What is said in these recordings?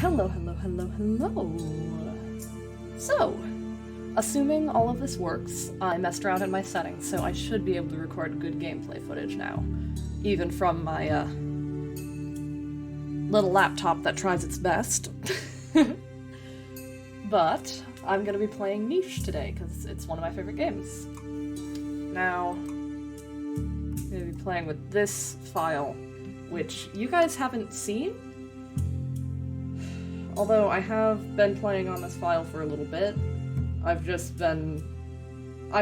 Hello, hello, hello, hello. So, assuming all of this works, I messed around in my settings, so I should be able to record good gameplay footage now. Even from my, little laptop that tries its best. But, I'm gonna be playing Niche today, because it's one of my favorite games. Now, I'm gonna be playing with this file, which you guys haven't seen? Although I have been playing on this file for a little bit. I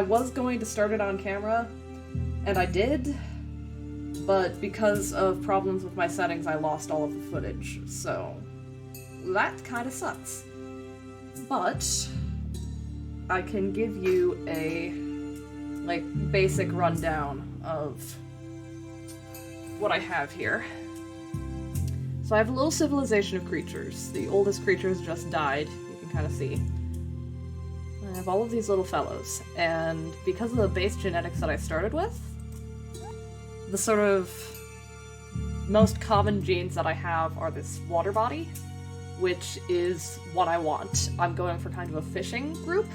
was going to start it on camera, and I did, but because of problems with my settings, I lost all of the footage, so that kinda sucks. But I can give you a, basic rundown of what I have here. So I have a little civilization of creatures. The oldest creatures just died, you can kind of see. I have all of these little fellows, and because of the base genetics that I started with, the sort of most common genes that I have are this water body, which is what I want. I'm going for kind of a fishing group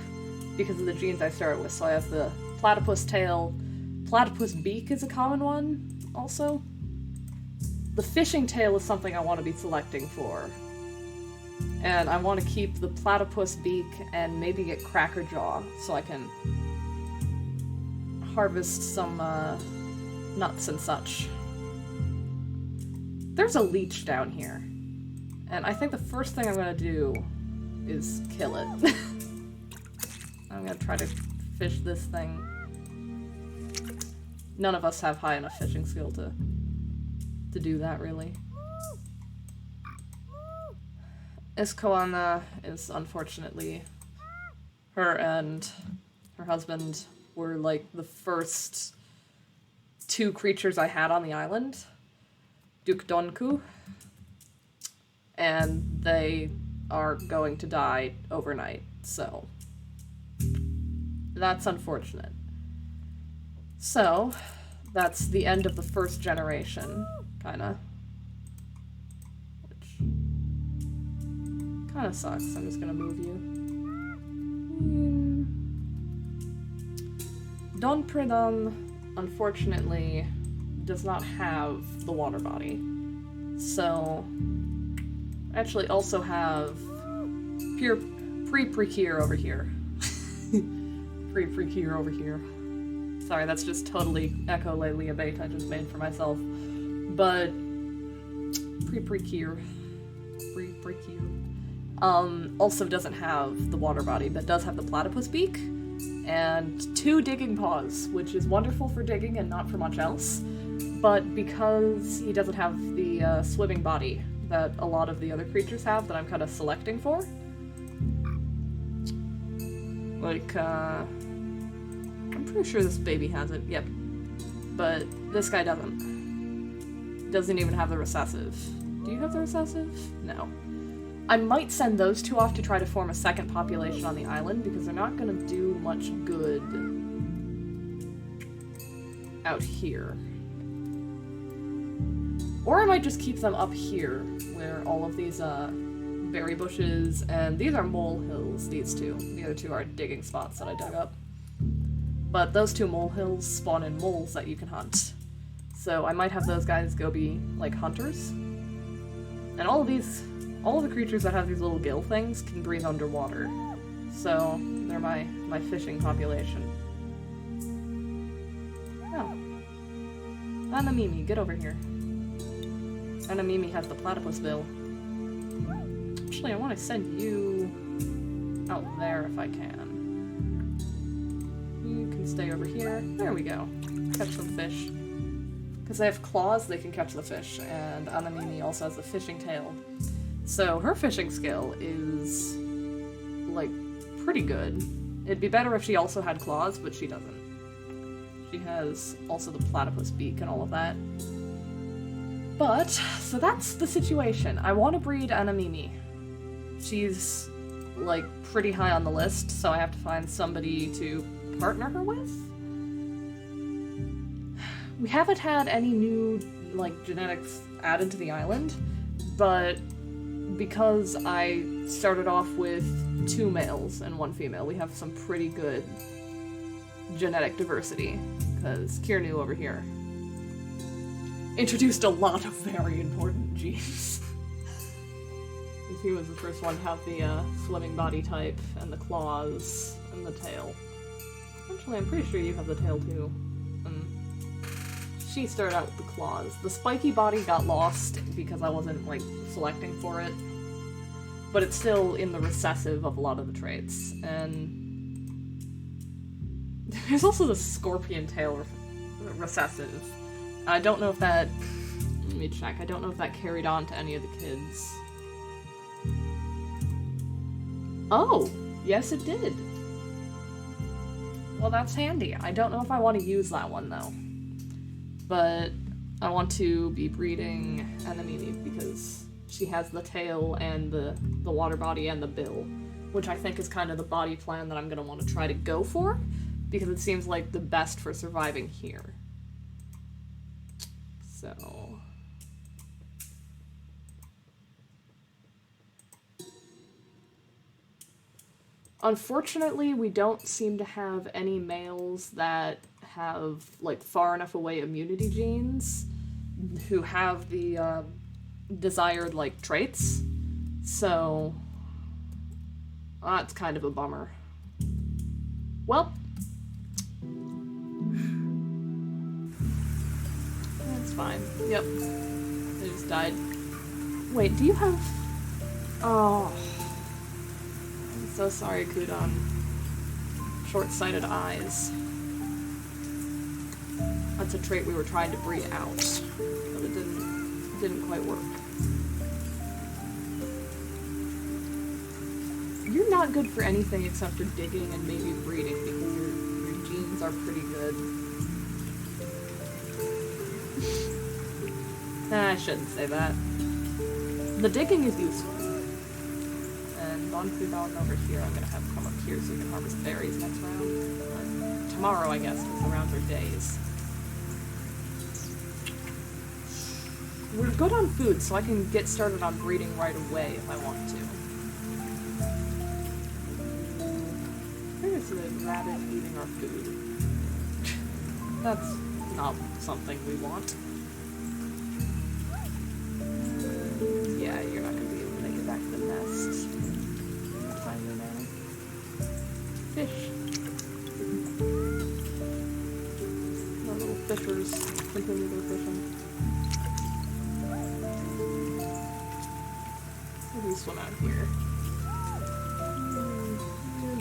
because of the genes I started with. So I have the platypus tail, platypus beak is a common one also. The fishing tail is something I want to be selecting for. And I want to keep the platypus beak and maybe get cracker jaw so I can harvest some nuts and such. There's a leech down here. And I think the first thing I'm going to do is kill it. I'm going to try to fish this thing. None of us have high enough fishing skill to do that, really. Iskoana is unfortunately... Her and her husband were, the first two creatures I had on the island. Dukdonku. And they are going to die overnight, so... That's unfortunate. So, that's the end of the first generation. Kinda. Which kinda sucks. I'm just gonna move you. Don Predon, unfortunately, does not have the water body. So, I actually also have Pre-Precure over here. Pre-Precure over here. Sorry, that's just totally echolalilia bait I just made for myself. But Pre-Precure also doesn't have the water body, but does have the platypus beak and 2 digging paws, which is wonderful for digging and not for much else. But because he doesn't have the swimming body that a lot of the other creatures have that I'm kind of selecting for, I'm pretty sure this baby has it, yep. But this guy doesn't. Doesn't even have the recessive. Do you have the recessive? No. I might send those two off to try to form a second population on the island, because they're not going to do much good out here. Or I might just keep them up here, where all of these berry bushes, and these are molehills, these two. The other two are digging spots that I dug up. But those 2 molehills spawn in moles that you can hunt. So I might have those guys go be, hunters. And all of the creatures that have these little gill things can breathe underwater. So they're my fishing population. Oh. Anamimi, get over here. Anamimi has the platypus bill. Actually, I want to send you out there if I can. You can stay over here. There we go. Catch some fish. Because they have claws, they can catch the fish, and Anamimi also has a fishing tail. So her fishing skill is, pretty good. It'd be better if she also had claws, but she doesn't. She has also the platypus beak and all of that. But, so that's the situation. I want to breed Anamimi. She's, pretty high on the list, so I have to find somebody to partner her with? We haven't had any new, genetics added to the island, but because I started off with 2 males and 1 female, we have some pretty good genetic diversity, because Kirnu over here introduced a lot of very important genes. He was the first one to have the swimming body type, and the claws, and the tail. Actually, I'm pretty sure you have the tail too. She started out with the claws. The spiky body got lost because I wasn't, like, selecting for it. But it's still in the recessive of a lot of the traits. And there's also the scorpion tail recessive. I don't know if that... Let me check. I don't know if that carried on to any of the kids. Oh! Yes, it did! Well, that's handy. I don't know if I want to use that one, though. But I want to be breeding Anemone because she has the tail and the water body and the bill, which I think is kind of the body plan that I'm going to want to try to go for, because it seems like the best for surviving here. So... Unfortunately, we don't seem to have any males that have, like, far enough away immunity genes who have the desired, like, traits. So, that's kind of a bummer. Well, that's fine. Yep. They just died. Wait, do you have... Oh... So sorry, Kudon. Short-sighted eyes. That's a trait we were trying to breed out, but it didn't quite work. You're not good for anything except for digging and maybe breeding because your genes are pretty good. I shouldn't say that. The digging is useful. Kudon over here, I'm gonna have him come up here so we can harvest berries next round. Tomorrow, I guess, because the rounds are days. We're good on food, so I can get started on breeding right away if I want to. There's a rabbit eating our food. That's not something we want. Yeah, you're not gonna be able to make it back to the nest. Fish. The little fishers continue their fishing. Maybe swim out here.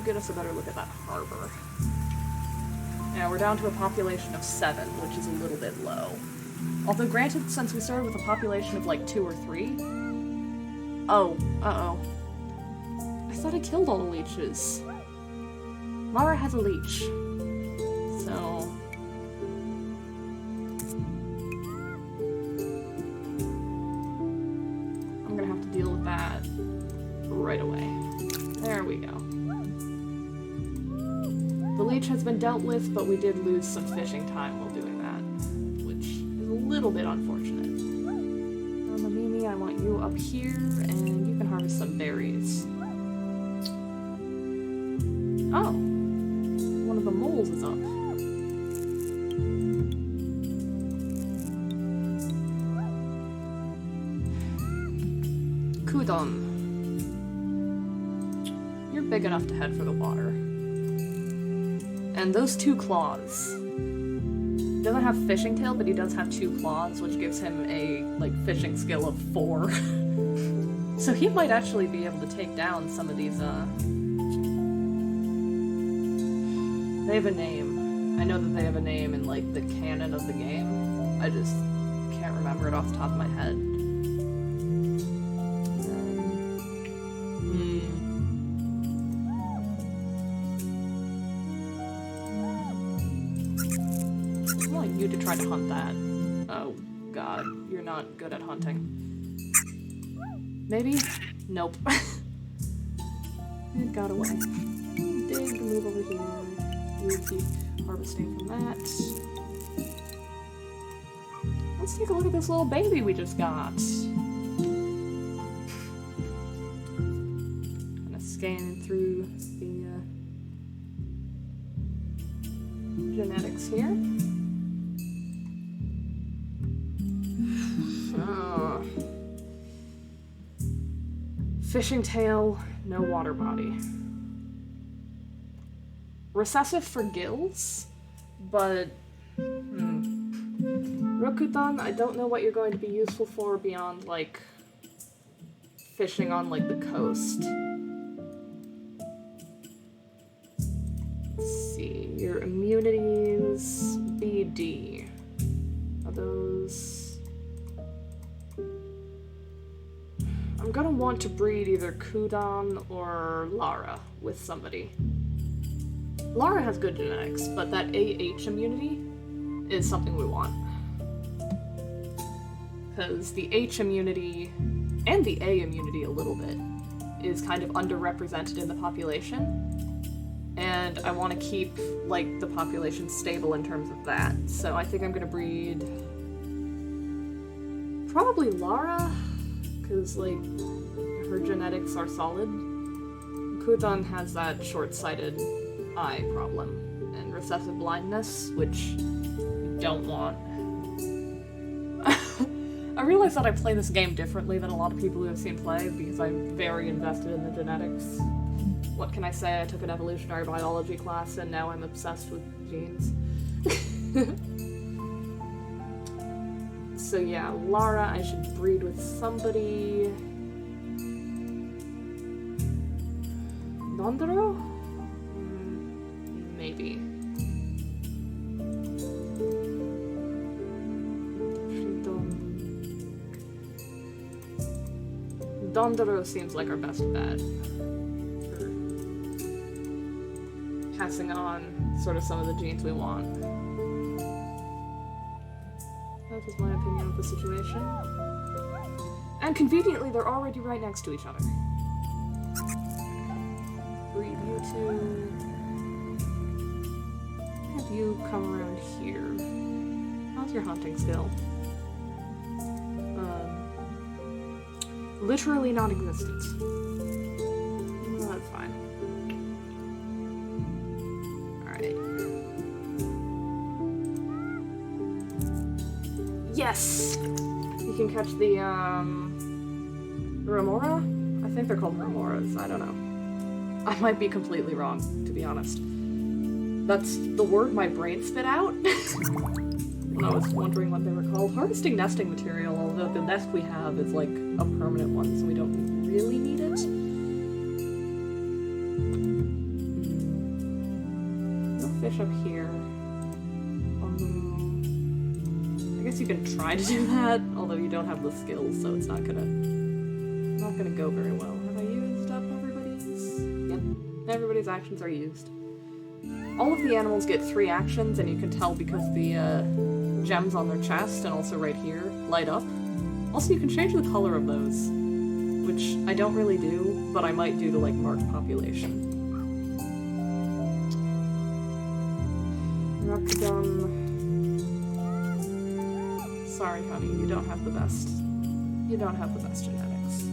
Get us a better look at that harbor. Yeah, we're down to a population of 7, which is a little bit low. Although granted, since we started with a population of like 2 or 3... Oh, uh-oh. I thought I killed all the leeches. Mara has a leech, so... I'm gonna have to deal with that right away. There we go. The leech has been dealt with, but we did lose some fishing time while doing that, which is a little bit unfortunate. Mimi, I want you up here, and you can harvest some berries. Oh! One of the moles is up. Kudon. You're big enough to head for the water. And those 2 claws. He doesn't have fishing tail, but he does have 2 claws, which gives him a, like, fishing skill of 4. So he might actually be able to take down some of these, They have a name. I know that they have a name in, like, the canon of the game. I just can't remember it off the top of my head. I want you to try to hunt that. Oh, God. You're not good at hunting. Maybe? Nope. It got away. Dig, move over here. We'll keep harvesting from that. Let's take a look at this little baby we just got. scanning through the genetics here. Fishing tail, no water body. Recessive for gills, but Rokutan, I don't know what you're going to be useful for beyond, like, fishing on, like, the coast. Let's see, your immunities, BD. Are those... I'm gonna want to breed either Kudan or Lara with somebody. Lara has good genetics, but that AH immunity is something we want. Because the H immunity, and the A immunity a little bit, is kind of underrepresented in the population. And I want to keep, like, the population stable in terms of that. So I think I'm gonna breed... probably Lara, because, like, her genetics are solid. Kudan has that short-sighted eye problem, and recessive blindness, which you don't want. I realize that I play this game differently than a lot of people who have seen play, because I'm very invested in the genetics. What can I say? I took an evolutionary biology class, and now I'm obsessed with genes. So yeah, Lara, I should breed with somebody... Dondoro? Maybe. Dondoro seems like our best bet for passing on sort of some of the genes we want. That is my opinion of the situation. And conveniently, they're already right next to each other. Breed you two. Have you come around here? How's your hunting skill? Literally non-existent. Well, that's fine. Alright. Yes! You can catch the, Remora? I think they're called Remoras, I don't know. I might be completely wrong, to be honest. That's the word my brain spit out when I was wondering what they were called. Harvesting nesting material, although the nest we have is like a permanent one, so we don't really need it. No fish up here. I guess you can try to do that, although you don't have the skills, so it's not gonna go very well. Have I used up everybody's? Yep, everybody's actions are used. All of the animals get 3 actions, and you can tell because the gems on their chest and also right here light up. Also, you can change the color of those, which I don't really do, but I might do to, like, mark population. Rakudon. Sorry, honey, you don't have the best. You don't have the best genetics.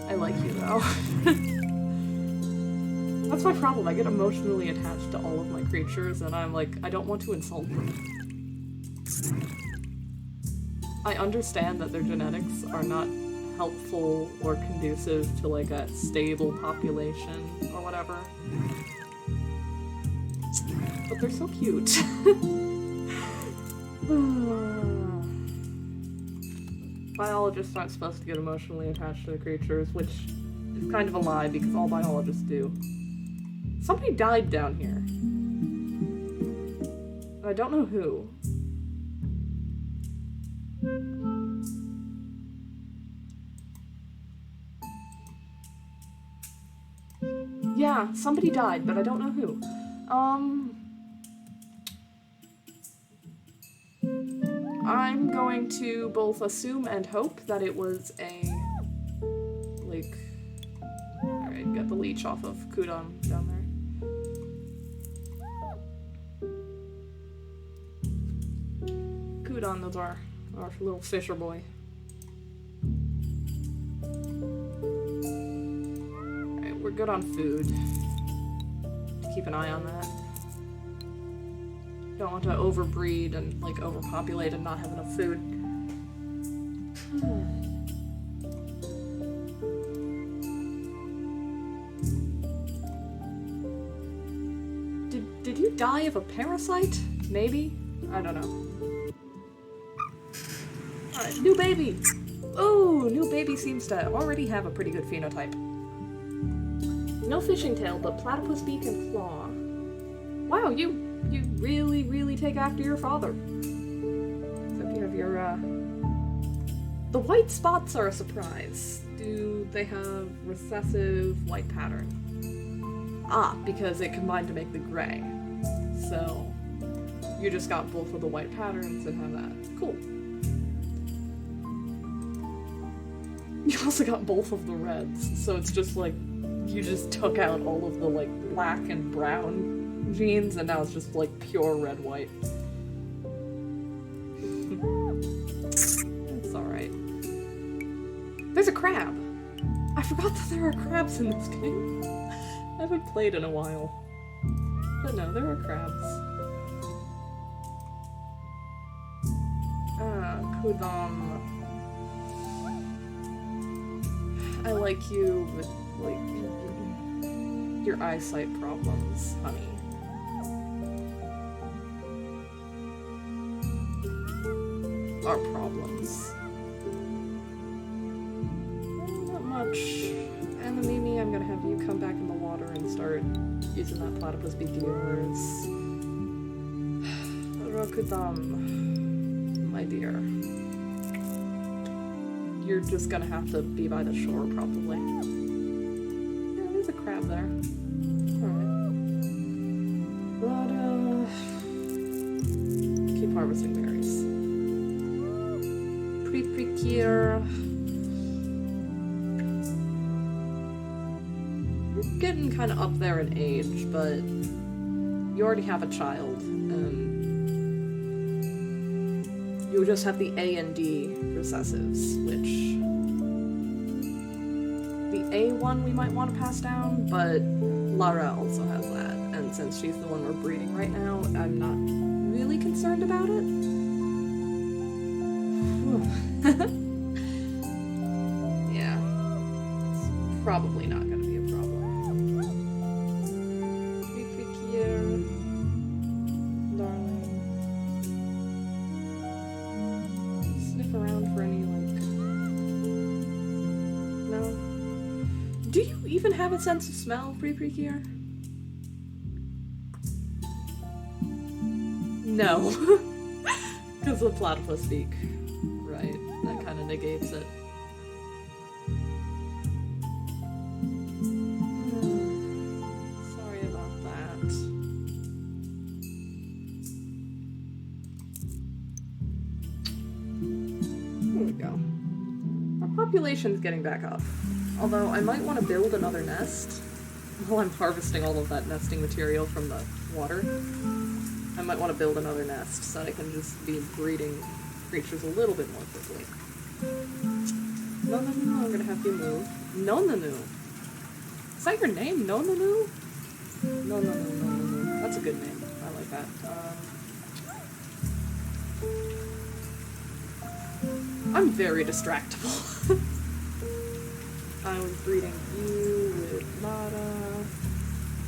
I like you, though. That's my problem. I get emotionally attached to all of my creatures, and I'm like, I don't want to insult them. I understand that their genetics are not helpful or conducive to, like, a stable population or whatever. But they're so cute. Biologists aren't supposed to get emotionally attached to the creatures, which is kind of a lie because all biologists do. Somebody died down here. I don't know who. Yeah, somebody died, but I don't know who. I'm going to both assume and hope that it was a, like... Alright, got the leech off of Kudan down there. Kudan, that's our little fisher boy. good on food. Keep an eye on that. Don't want to overbreed and, like, overpopulate and not have enough food. Did you die of a parasite? Maybe? I don't know. Alright, new baby! Oh, new baby seems to already have a pretty good phenotype. No fishing tail, but platypus beak and claw. Wow, you really, really take after your father. Except you have your, The white spots are a surprise. Do they have recessive white pattern? Ah, because it combined to make the gray. So, you just got both of the white patterns and have that. Cool. You also got both of the reds, so it's just like, you just took out all of the, like, black and brown genes, and now it's just, like, pure red-white. It's alright. There's a crab! I forgot that there are crabs in this game. I haven't played in a while. But no, there are crabs. Kudam. I like you with, like, your eyesight problems, honey. Our problems. Not much. And Mimi, I'm gonna have you come back in the water and start using that platypus beak of yours. Rokudam, my dear. You're just gonna have to be by the shore, probably. Yeah, there's a crab there. Alright. But, keep harvesting berries. Preprecure. You're getting kind of up there in age, but you already have a child, and you just have the A and D recessives, which the A one we might want to pass down, but Lara also has that, and since she's the one we're breeding right now, I'm not really concerned about it. Yeah, it's probably not going to be a problem. Here, darling. Sniff around for any, like... No? Do you even have a sense of smell, Preprecure? No. Because of the platypus beak. Right, that kind of negates it. Sorry about that. Here we go. Our population's getting back up. Although I might want to build another nest while I'm harvesting all of that nesting material from the water. I might want to build another nest so that I can just be breeding creatures a little bit more quickly. No, I'm gonna have you move. Nonanu! Is that your name? Nonanu? No. That's a good name. I like that. I'm very distractible. I was breeding you with Lada.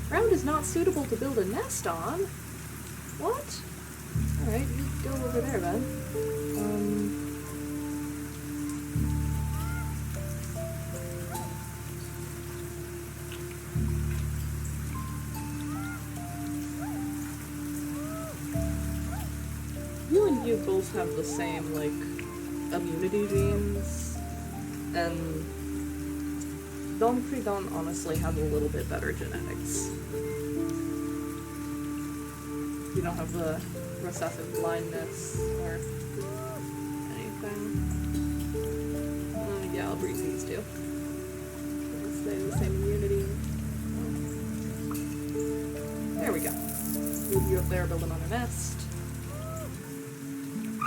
Ground is not suitable to build a nest on. What? Alright, you go over there then. You and you both have the same, like, immunity genes, and Don Pridon honestly has a little bit better genetics. You don't have the recessive blindness or anything. Yeah, I'll breed these two. They have the same immunity. There we go. Move you up there, build another nest.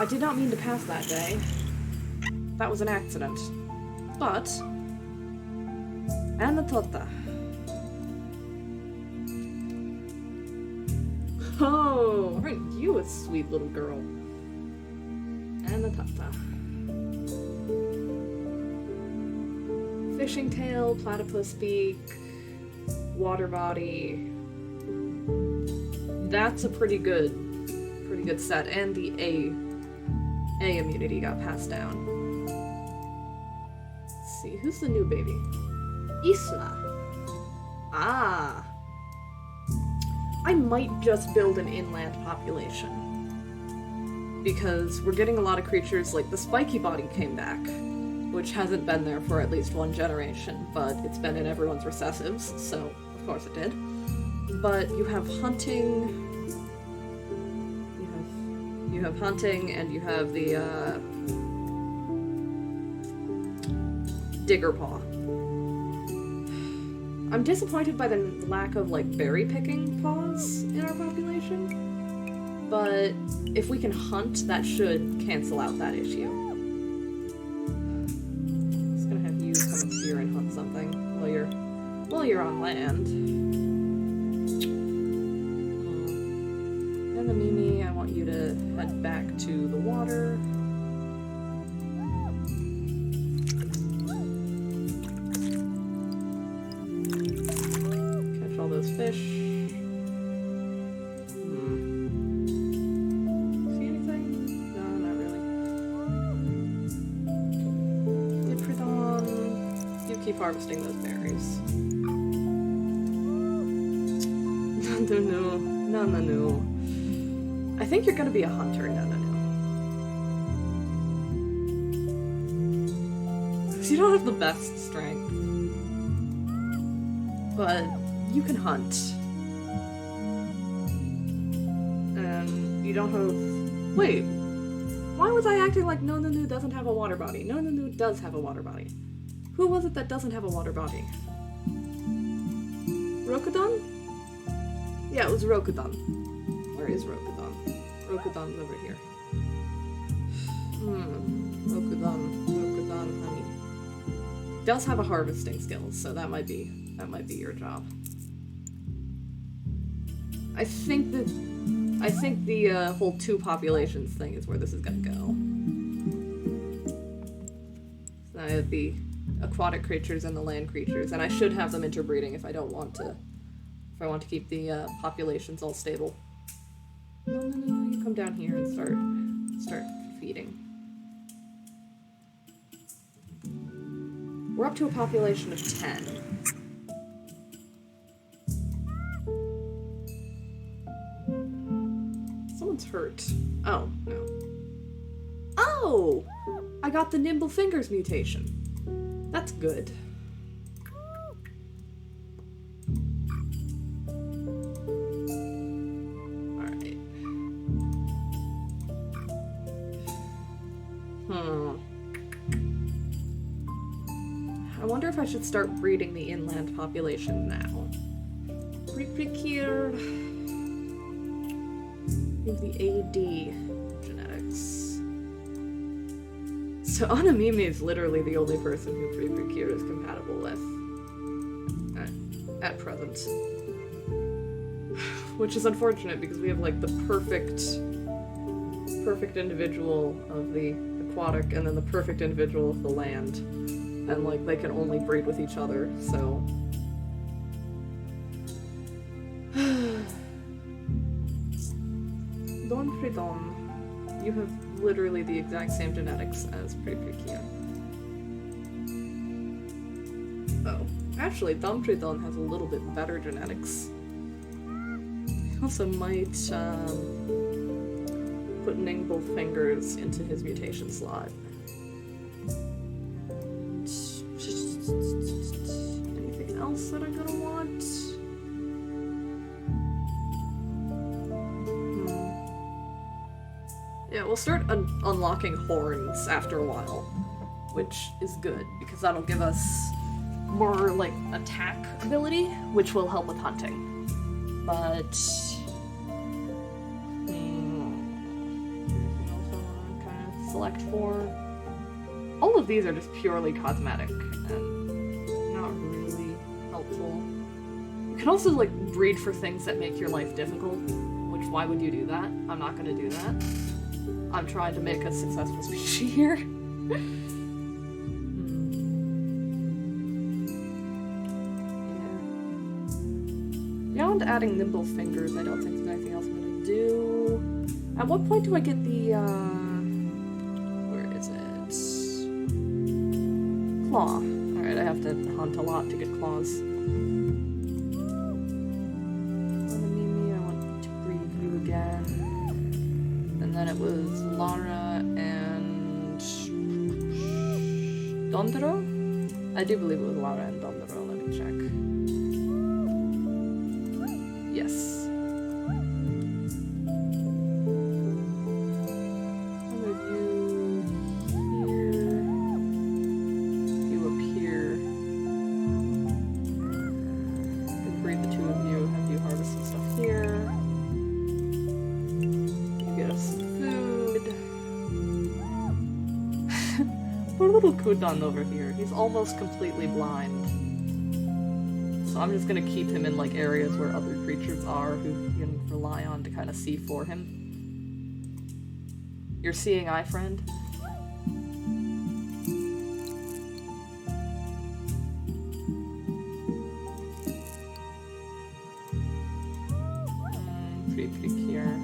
I did not mean to pass that day. That was an accident. But... Anatota. you a sweet little girl. And a tata. Fishing tail, platypus beak, water body. That's a pretty good set, and the A immunity got passed down. Let's see, who's the new baby? Isla. Ah. I might just build an inland population. Because we're getting a lot of creatures, like the spiky body came back, which hasn't been there for at least one generation, but it's been in everyone's recessives, so of course it did. But you have hunting, you have hunting, and you have the digger paw. I'm disappointed by the lack of like berry picking paws in our population, but if we can hunt, that should cancel out that issue. Just gonna have you come up here and hunt something while you're on land. And the Mimi, I want you to head back to the water. Catch all those fish. See anything? No, not really. Diprodon. You keep harvesting those berries. No. I think you're gonna be a hunter. No. You don't have the best strength. But you can hunt. And you don't have... Wait. Why was I acting like Nononu doesn't have a water body? Nononu does have a water body. Who was it that doesn't have a water body? Rokudan? Yeah, it was Rokudan. Where is Rokudan? Rokudan's over here. Rokudan, honey. Does have a harvesting skill, so that might be your job. I think the whole two populations thing is where this is gonna go. So I have the aquatic creatures and the land creatures, and I should have them interbreeding if I want to keep the populations all stable. No, you come down here and start feeding. We're up to a population of 10. Someone's hurt. Oh, no. Oh! I got the Nimble Fingers mutation. That's good. Alright. I wonder if I should start breeding the inland population now. Pre-procured. Give the AD genetics. So Anamimi is literally the only person who pre-procure is compatible with at present. Which is unfortunate because we have like the perfect individual of the aquatic and then the perfect individual of the land. And like they can only breed with each other, so Don Fridon, you have literally the exact same genetics as Pre-Precure. Oh, actually Don Fridon has a little bit better genetics. Also might put Nimble Fingers into his mutation slot. Anything else that I'm gonna want? Yeah, we'll start unlocking horns after a while, which is good, because that'll give us more, like, attack ability, which will help with hunting. But... anything else I want to kind of select for? All of these are just purely cosmetic, and not really helpful. You can also, like, breed for things that make your life difficult, which which why would you do that? I'm not gonna do that. I'm trying to make a successful species here. Beyond adding nimble fingers, I don't think there's anything else I'm gonna do. At what point do I get the, where is it? Claw. Alright, I have to hunt a lot to get claws. I want to breathe you again. And then it was Lara and Dondero? I do believe it was Lara and Dondero, let me check. Yes. Kudan over here. He's almost completely blind. So I'm just gonna keep him in like areas where other creatures are who he can rely on to kind of see for him. Your seeing eye friend? Pretty here.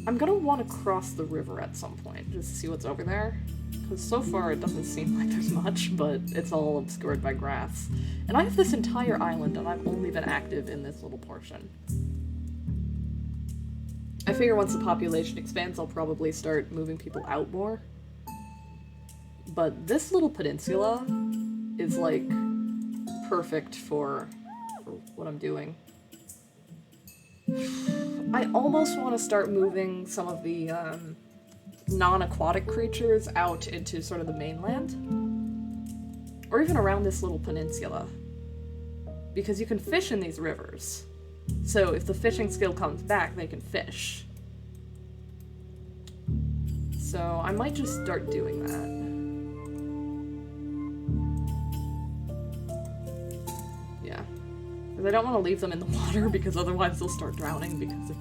I'm gonna want to cross the river at some point, just to see what's over there. Because so far it doesn't seem like there's much, but it's all obscured by grass. And I have this entire island, and I've only been active in this little portion. I figure once the population expands, I'll probably start moving people out more. But this little peninsula is, like, perfect for what I'm doing. I almost want to start moving some of the non-aquatic creatures out into sort of the mainland. Or even around this little peninsula. Because you can fish in these rivers. So if the fishing skill comes back, they can fish. So I might just start doing that. I don't want to leave them in the water because otherwise they'll start drowning because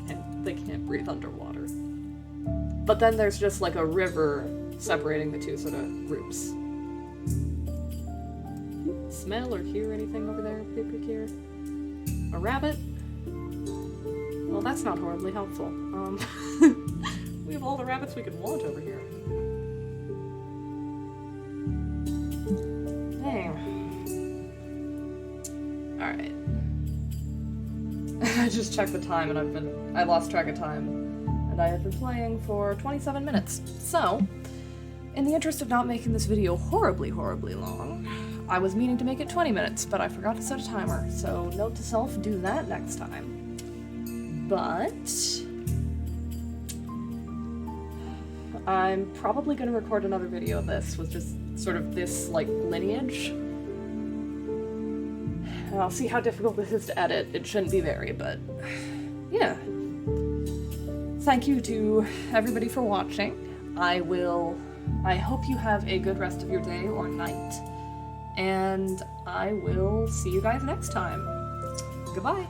they can't breathe underwater. But then there's just like a river separating the two sort of groups. Smell or hear anything over there, Pipikir? A rabbit? Well, that's not horribly helpful. We have all the rabbits we could want over here. Dang. Alright. I just checked the time and I lost track of time, and I have been playing for 27 minutes. So, in the interest of not making this video horribly long, I was meaning to make it 20 minutes, but I forgot to set a timer, so note to self, do that next time. But I'm probably going to record another video of this with just sort of this, like, lineage. I'll see how difficult this is to edit. It shouldn't be very, but yeah. Thank you to everybody for watching. I hope you have a good rest of your day or night, and I will see you guys next time. Goodbye.